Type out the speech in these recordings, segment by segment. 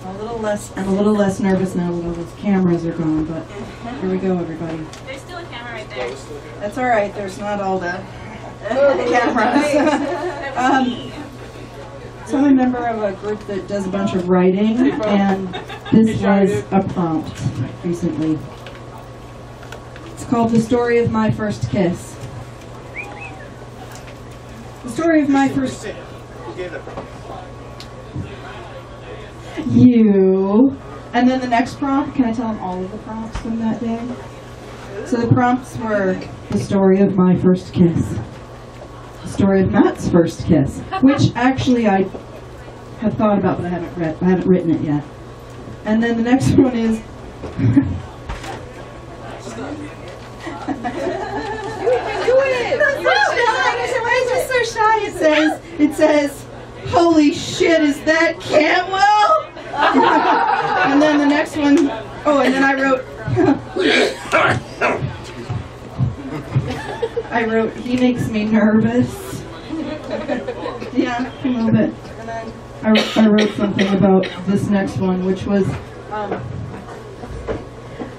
I'm a little less nervous now that all those cameras are gone, but here we go, everybody. There's still a camera right there. That's all right. There's not all the cameras. So I'm a member of a group that does a bunch of writing, and this was a prompt recently. It's called The Story of My First Kiss. The story of my first... You. And then the next prompt, can I tell them all of the prompts from that day? So the prompts were the story of my first kiss, the story of Matt's first kiss, which actually I have thought about, but I haven't written it yet. And then the next one is I'm so shy. It says, "Holy shit, is that Cantwell?" And then the next one, and then I wrote, "He makes me nervous." Yeah, a little bit. And then I wrote something about this next one, which was,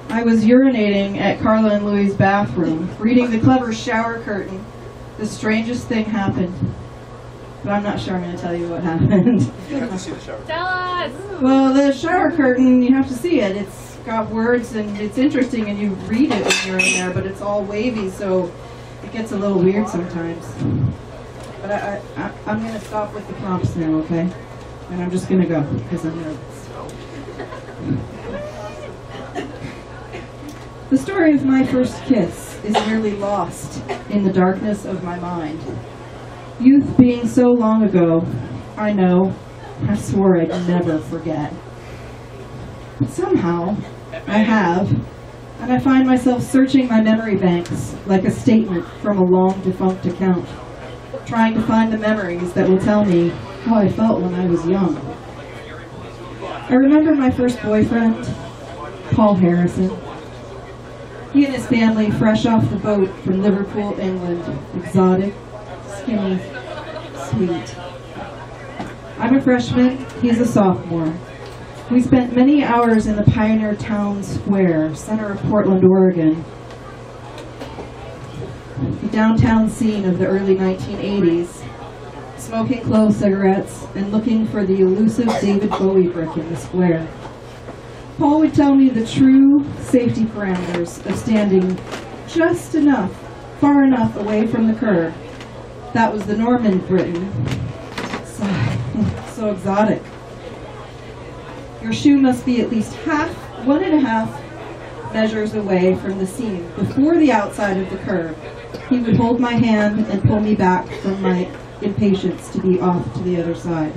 I was urinating at Carla and Louie's bathroom, reading the clever shower curtain. The strangest thing happened. But I'm not sure I'm going to tell you what happened. You have to see the shower. Tell us! Well, the shower curtain, you have to see it. It's got words and it's interesting and you read it when you're in there, but it's all wavy, so it gets a little weird sometimes. But I'm going to stop with the prompts now, okay? And I'm just going to go because I'm nervous. The story of my first kiss is nearly lost in the darkness of my mind. Youth being so long ago, I know, I swore I'd never forget. But somehow, I have, and I find myself searching my memory banks like a statement from a long-defunct account, trying to find the memories that will tell me how I felt when I was young. I remember my first boyfriend, Paul Harrison. He and his family, fresh off the boat from Liverpool, England, exotic, skinny, sweet. I'm a freshman, he's a sophomore. We spent many hours in the Pioneer Town Square, center of Portland, Oregon, the downtown scene of the early 1980s, smoking clove cigarettes and looking for the elusive David Bowie brick in the square. Paul would tell me the true safety parameters of standing just enough, far enough away from the curb. That was the norm in Britain. So exotic. Your shoe must be at least 1.5 measures away from the seam, before the outside of the curb. He would hold my hand and pull me back from my impatience to be off to the other side.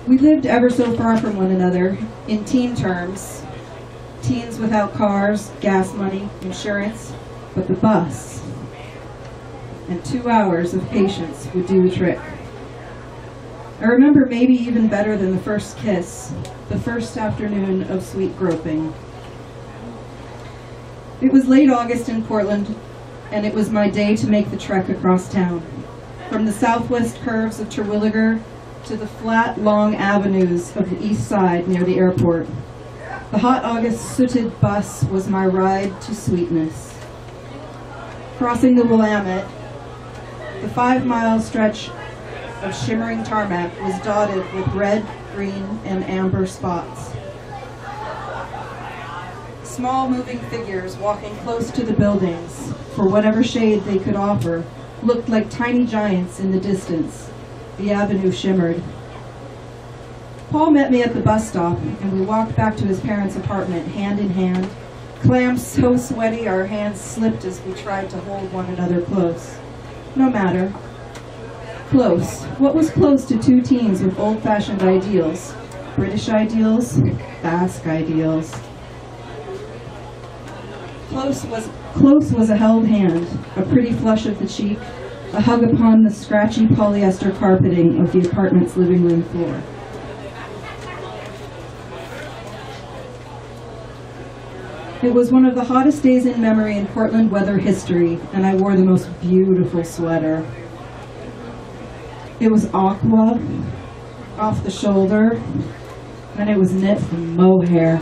We lived ever so far from one another, in teen terms. Teens without cars, gas money, insurance, but the bus. And 2 hours of patience would do the trick. I remember maybe even better than the first kiss, the first afternoon of sweet groping. It was late August in Portland, and it was my day to make the trek across town. From the southwest curves of Terwilliger to the flat, long avenues of the east side near the airport. The hot August sooted bus was my ride to sweetness. Crossing the Willamette, the 5-mile stretch of shimmering tarmac was dotted with red, green, and amber spots. Small moving figures walking close to the buildings, for whatever shade they could offer, looked like tiny giants in the distance. The avenue shimmered. Paul met me at the bus stop, and we walked back to his parents' apartment, hand in hand, clams so sweaty our hands slipped as we tried to hold one another close. No matter. Close. What was close to two teens with old-fashioned ideals? British ideals? Basque ideals. Close was a held hand, a pretty flush of the cheek, a hug upon the scratchy polyester carpeting of the apartment's living room floor. It was one of the hottest days in memory in Portland weather history, and I wore the most beautiful sweater. It was aqua, off the shoulder, and it was knit from mohair.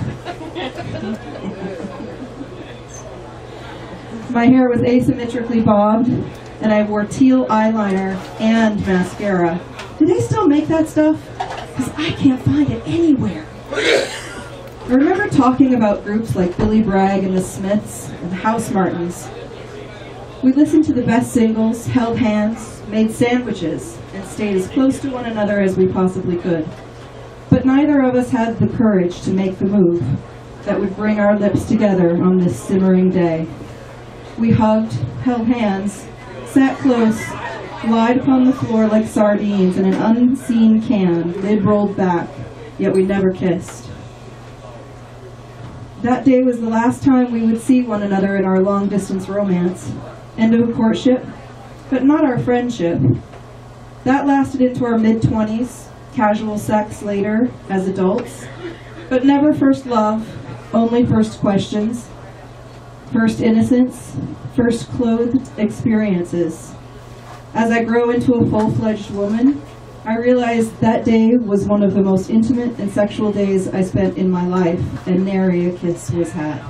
My hair was asymmetrically bobbed, and I wore teal eyeliner and mascara. Do they still make that stuff? Because I can't find it anywhere. I remember talking about groups like Billy Bragg and the Smiths and the House Martins. We listened to the best singles, held hands, made sandwiches, and stayed as close to one another as we possibly could. But neither of us had the courage to make the move that would bring our lips together on this simmering day. We hugged, held hands, sat close, lied upon the floor like sardines in an unseen can, lid rolled back, yet we never kissed. That day was the last time we would see one another in our long-distance romance. End of a courtship, but not our friendship. That lasted into our mid-20s, casual sex later as adults, but never first love, only first questions, first innocence, first clothed experiences. As I grow into a full-fledged woman, I realized that day was one of the most intimate and sexual days I spent in my life, and nary a kiss was had.